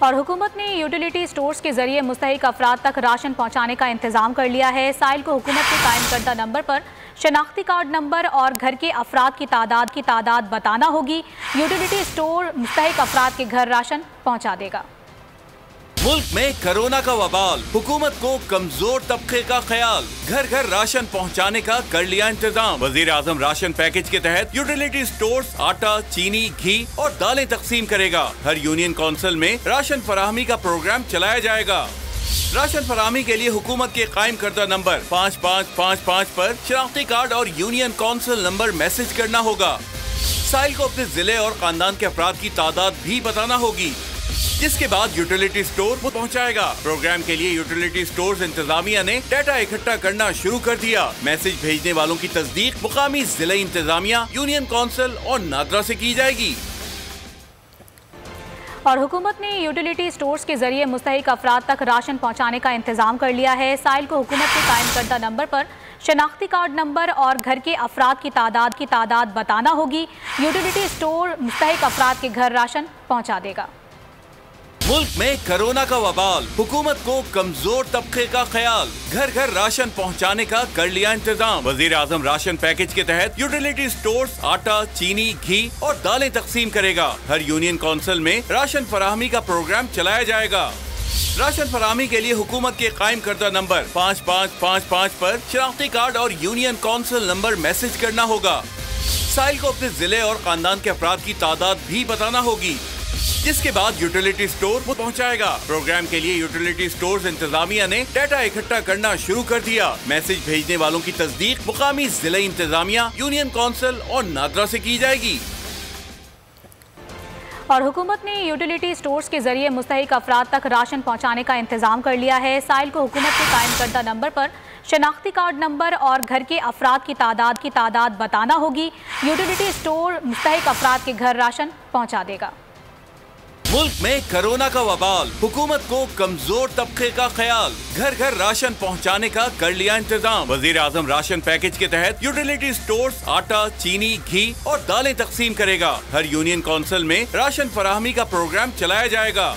और हुकूमत ने यूटिलिटी स्टोर्स के जरिए मुस्तहिक अफराद तक राशन पहुँचाने का इंतजाम कर लिया है। साइल को हुकूमत के कायम करदा नंबर पर शनाख्ती कार्ड नंबर और घर के अफराद की तादाद बताना होगी। यूटिलिटी स्टोर मुस्तहिक अफराद के घर राशन पहुँचा देगा। मुल्क में कोरोना का वबाल, हुकूमत को कमजोर तबके का ख्याल, घर घर राशन पहुंचाने का कर लिया इंतजाम। वजीर आजम राशन पैकेज के तहत यूटिलिटी स्टोर्स आटा, चीनी, घी और दालें तकसीम करेगा। हर यूनियन काउंसिल में राशन फराहमी का प्रोग्राम चलाया जाएगा। राशन फराहमी के लिए हुकूमत के कायम करदा नंबर 5555 पर शनाख्ती कार्ड और यूनियन काउंसिल नंबर मैसेज करना होगा। साइल को अपने जिले और खानदान के अफराद की तादाद भी बताना होगी, जिसके बाद यूटिलिटी स्टोर वो पहुंचाएगा। प्रोग्राम के लिए यूटिलिटी स्टोर्स इंतजामिया ने डाटा इकट्ठा करना शुरू कर दिया। मैसेज भेजने वालों की तस्दीक मुकामी जिला इंतजामिया, यूनियन काउंसिल और नादरा से की जाएगी। और हुकूमत ने यूटिलिटी स्टोर्स के जरिए मुस्तहिक अफराद तक राशन पहुँचाने का इंतजाम कर लिया है। साइल को हुकूमत के कायम करदा नंबर पर शनाख्ती कार्ड नंबर और घर के अफराद की तादाद बताना होगी। यूटिलिटी स्टोर मुस्तहिक अफराद के घर राशन पहुँचा देगा। मुल्क में कोरोना का वबाल, हुकूमत को कमजोर तबके का ख्याल, घर घर राशन पहुंचाने का कर लिया इंतजाम। वजीर आजम राशन पैकेज के तहत यूटिलिटी स्टोर्स आटा, चीनी, घी और दालें तकसीम करेगा। हर यूनियन काउंसिल में राशन फराहमी का प्रोग्राम चलाया जाएगा। राशन फराहमी के लिए हुकूमत के कायम करदा नंबर 5555 पर शनाख्ती कार्ड और यूनियन काउंसिल नंबर मैसेज करना होगा। साइल को अपने जिले और खानदान के अफराद की तादाद भी बताना होगी, जिसके बाद यूटिलिटी स्टोर वो पहुंचाएगा। प्रोग्राम के लिए यूटिलिटी स्टोर्स इंतजामिया ने डाटा इकट्ठा करना शुरू कर दिया। मैसेज भेजने वालों की तस्दीक मुकामी जिला इंतजामिया, यूनियन काउंसिल और नादरा से की जाएगी। और हुकूमत ने यूटिलिटी स्टोर्स के जरिए मुस्तहिक अफराद तक राशन पहुँचाने का इंतजाम कर लिया है। साइल को हुकूमत के कायम करदा नंबर पर शनाख्ती कार्ड नंबर और घर के अफराद की तादाद बताना होगी। यूटिलिटी स्टोर मुस्तहिक अफराद के घर राशन पहुँचा देगा। मुल्क में कोरोना का वबाल, हुकूमत को कमजोर तबके का ख्याल, घर घर राशन पहुंचाने का कर लिया इंतजाम। वजीर आजम राशन पैकेज के तहत यूटिलिटी स्टोर्स आटा, चीनी, घी और दालें तकसीम करेगा। हर यूनियन काउंसिल में राशन फराहमी का प्रोग्राम चलाया जाएगा।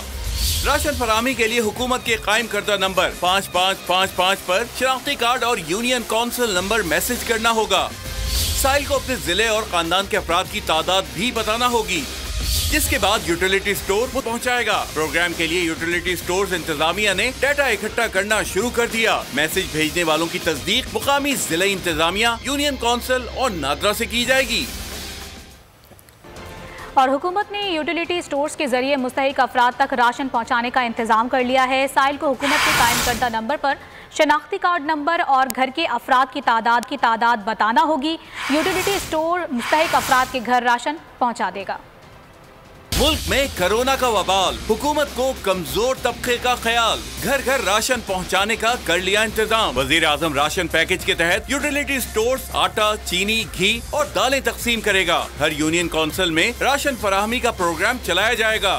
राशन फराहमी के लिए हुकूमत के कायम करदा नंबर 5555 पर शनाख्ती कार्ड और यूनियन काउंसिल नंबर मैसेज करना होगा। साइल को अपने जिले और खानदान के अफराद की तादाद भी बताना होगी, जिसके बाद यूटिलिटी स्टोर वो पहुंचाएगा। प्रोग्राम के लिए यूटिलिटी स्टोर्स इंतजामिया ने डाटा इकट्ठा करना शुरू कर दिया। मैसेज भेजने वालों की तस्दीक मुकामी जिला इंतजामिया, यूनियन काउंसिल और नादरा से की जाएगी। और हुकूमत ने यूटिलिटी स्टोर्स के जरिए मुस्तहिक अफराद तक राशन पहुँचाने का इंतजाम कर लिया है। साइल को हुकूमत के कायम करदा नंबर पर शनाख्ती कार्ड नंबर और घर के अफराद की तादाद बताना होगी। यूटिलिटी स्टोर मुस्तहिक अफराद के घर राशन पहुँचा देगा। मुल्क में कोरोना का वबाल, हुकूमत को कमजोर तबके का ख्याल, घर घर राशन पहुंचाने का कर लिया इंतजाम। वजीर आजम राशन पैकेज के तहत यूटिलिटी स्टोर्स आटा, चीनी, घी और दालें तकसीम करेगा। हर यूनियन काउंसिल में राशन फराहमी का प्रोग्राम चलाया जाएगा।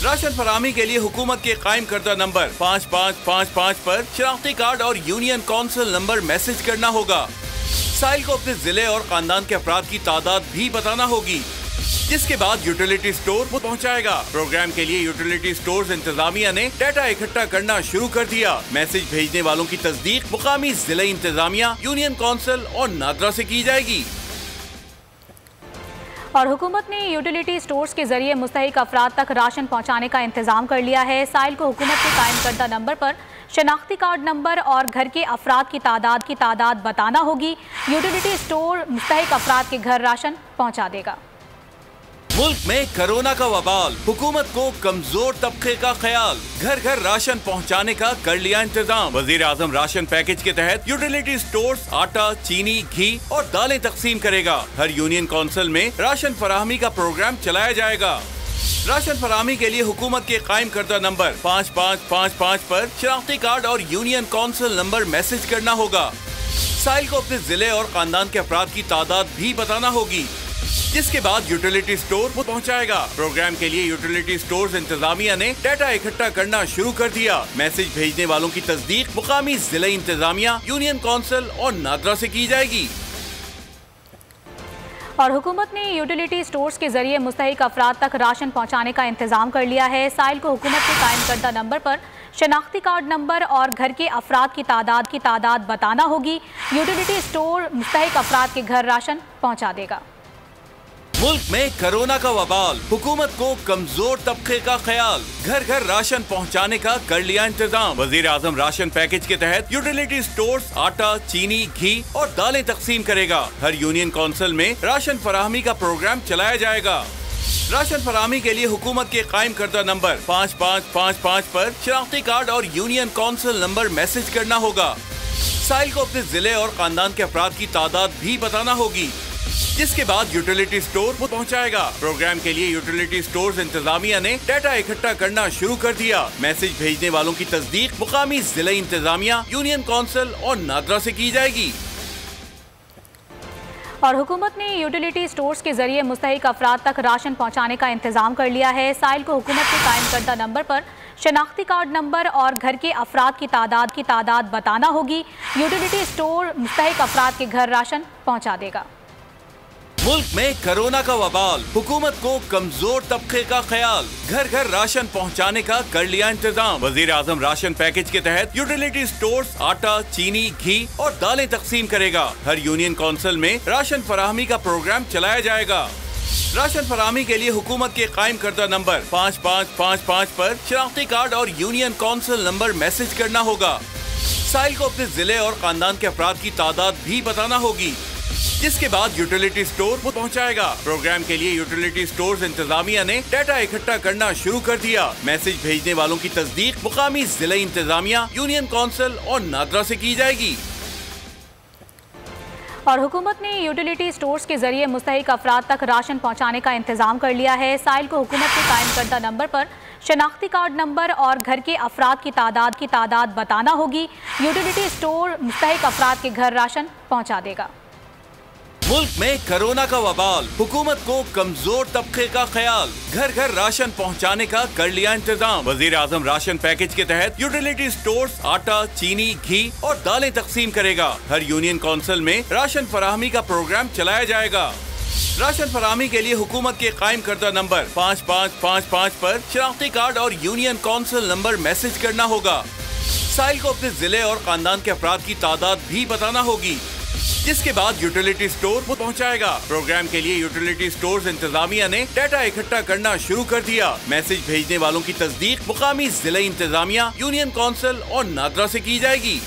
राशन फराहमी के लिए हुकूमत के कायम करदा नंबर 5555 पर शनाख्ती कार्ड और यूनियन काउंसिल नंबर मैसेज करना होगा। साइल को अपने जिले और खानदान के अफराद की तादाद भी बताना होगी, जिसके बाद यूटिलिटी स्टोर वो पहुंचाएगा। प्रोग्राम के लिए यूटिलिटी स्टोर्स इंतजामिया ने डाटा इकट्ठा करना शुरू कर दिया। मैसेज भेजने वालों की तस्दीक मुकामी जिला इंतजामिया, यूनियन काउंसिल और नादरा से की जाएगी। और हुकूमत ने यूटिलिटी स्टोर्स के जरिए मुस्तहिक अफराद तक राशन पहुँचाने का इंतजाम कर लिया है। साइल को हुकूमत के कायम करदा नंबर पर शनाख्ती कार्ड नंबर और घर के अफराद की तादाद बताना होगी। यूटिलिटी स्टोर मुस्तहिक अफराद के घर राशन पहुँचा देगा। मुल्क में कोरोना का वबाल, हुकूमत को कमजोर तबके का ख्याल, घर घर राशन पहुंचाने का कर लिया इंतजाम। वजीर आजम राशन पैकेज के तहत यूटिलिटी स्टोर्स आटा, चीनी, घी और दालें तकसीम करेगा। हर यूनियन काउंसिल में राशन फराहमी का प्रोग्राम चलाया जाएगा। राशन फराहमी के लिए हुकूमत के कायम करदा नंबर 5555 पर शनाख्ती कार्ड और यूनियन काउंसिल नंबर मैसेज करना होगा। साइल को अपने जिले और खानदान के अफराद की तादाद भी बताना होगी, जिसके बाद यूटिलिटी स्टोर वो पहुंचाएगा। प्रोग्राम के लिए यूटिलिटी स्टोर्स इंतजामिया ने डाटा इकट्ठा करना शुरू कर दिया। मैसेज भेजने वालों की तस्दीक मुकामी जिला इंतजामिया, यूनियन काउंसिल और नादरा से की जाएगी। और हुकूमत ने यूटिलिटी स्टोर्स के जरिए मुस्तहिक अफराद तक राशन पहुँचाने का इंतजाम कर लिया है। साइल को हुकूमत के कायम करदा नंबर पर शनाख्ती कार्ड नंबर और घर के अफराद की तादाद बताना होगी। यूटिलिटी स्टोर मुस्तहिक अफराद के घर राशन पहुँचा देगा। मुल्क में कोरोना का वबाल, हुकूमत को कमजोर तबके का ख्याल, घर घर राशन पहुंचाने का कर लिया इंतजाम। वजीर आजम राशन पैकेज के तहत यूटिलिटी स्टोर्स आटा, चीनी, घी और दालें तकसीम करेगा। हर यूनियन काउंसिल में राशन फराहमी का प्रोग्राम चलाया जाएगा। राशन फराहमी के लिए हुकूमत के कायम करदा नंबर 5555 पर शनाख्ती कार्ड और यूनियन काउंसिल नंबर मैसेज करना होगा। साइल को अपने जिले और खानदान के अफराद की तादाद भी बताना होगी, जिसके बाद यूटिलिटी स्टोर वो पहुंचाएगा। प्रोग्राम के लिए यूटिलिटी स्टोर्स इंतजामिया ने डाटा इकट्ठा करना शुरू कर दिया। मैसेज भेजने वालों की तस्दीक मुकामी जिला इंतजामिया, यूनियन काउंसिल और नादरा से की जाएगी। और हुकूमत ने यूटिलिटी स्टोर्स के जरिए मुस्तहिक अफराद तक राशन पहुँचाने का इंतजाम कर लिया है। साइल को हुकूमत के कायम करदा नंबर पर शनाख्ती कार्ड नंबर और घर के अफराद की तादाद बताना होगी। यूटिलिटी स्टोर मुस्तहिक अफराद के घर राशन पहुँचा देगा। मुल्क में कोरोना का वबाल, हुकूमत को कमजोर तबके का ख्याल, घर घर राशन पहुंचाने का कर लिया इंतजाम। वजीर आजम राशन पैकेज के तहत यूटिलिटी स्टोर्स आटा, चीनी, घी और दालें तकसीम करेगा। हर यूनियन काउंसिल में राशन फराहमी का प्रोग्राम चलाया जाएगा। राशन फराहमी के लिए हुकूमत के कायम करदा नंबर 5555 पर शनाख्ती कार्ड और यूनियन काउंसिल नंबर मैसेज करना होगा। साइल को अपने जिले और खानदान के अफराद की तादाद भी बताना होगी, जिसके बाद यूटिलिटी स्टोर वो पहुंचाएगा। प्रोग्राम के लिए यूटिलिटी स्टोर्स इंतजामिया ने डाटा इकट्ठा करना शुरू कर दिया। मैसेज भेजने वालों की तस्दीक मुकामी जिला इंतजामिया, यूनियन काउंसिल और नादरा से की जाएगी। और हुकूमत ने यूटिलिटी स्टोर्स के जरिए मुस्तहिक अफराद तक राशन पहुँचाने का इंतजाम कर लिया है। साइल को हुकूमत के कायम करदा नंबर पर शनाख्ती कार्ड नंबर और घर के अफराद की तादाद बताना होगी। यूटिलिटी स्टोर मुस्तहिक अफराद के घर राशन पहुँचा देगा। मुल्क में कोरोना का वबाल, हुकूमत को कमजोर तबके का ख्याल, घर घर राशन पहुंचाने का कर लिया इंतजाम। वजीर आजम राशन पैकेज के तहत यूटिलिटी स्टोर्स आटा, चीनी, घी और दालें तकसीम करेगा। हर यूनियन काउंसिल में राशन फराहमी का प्रोग्राम चलाया जाएगा। राशन फराहमी के लिए हुकूमत के कायम करदा नंबर 5555 पर शनाख्ती कार्ड और यूनियन काउंसिल नंबर मैसेज करना होगा। साइल को अपने जिले और खानदान के अफराद की तादाद भी बताना होगी, जिसके बाद यूटिलिटी स्टोर वो पहुंचाएगा। प्रोग्राम के लिए यूटिलिटी स्टोर्स इंतजामिया ने डाटा इकट्ठा करना शुरू कर दिया। मैसेज भेजने वालों की तस्दीक मुकामी जिला इंतजामिया, यूनियन काउंसिल और नादरा से की जाएगी।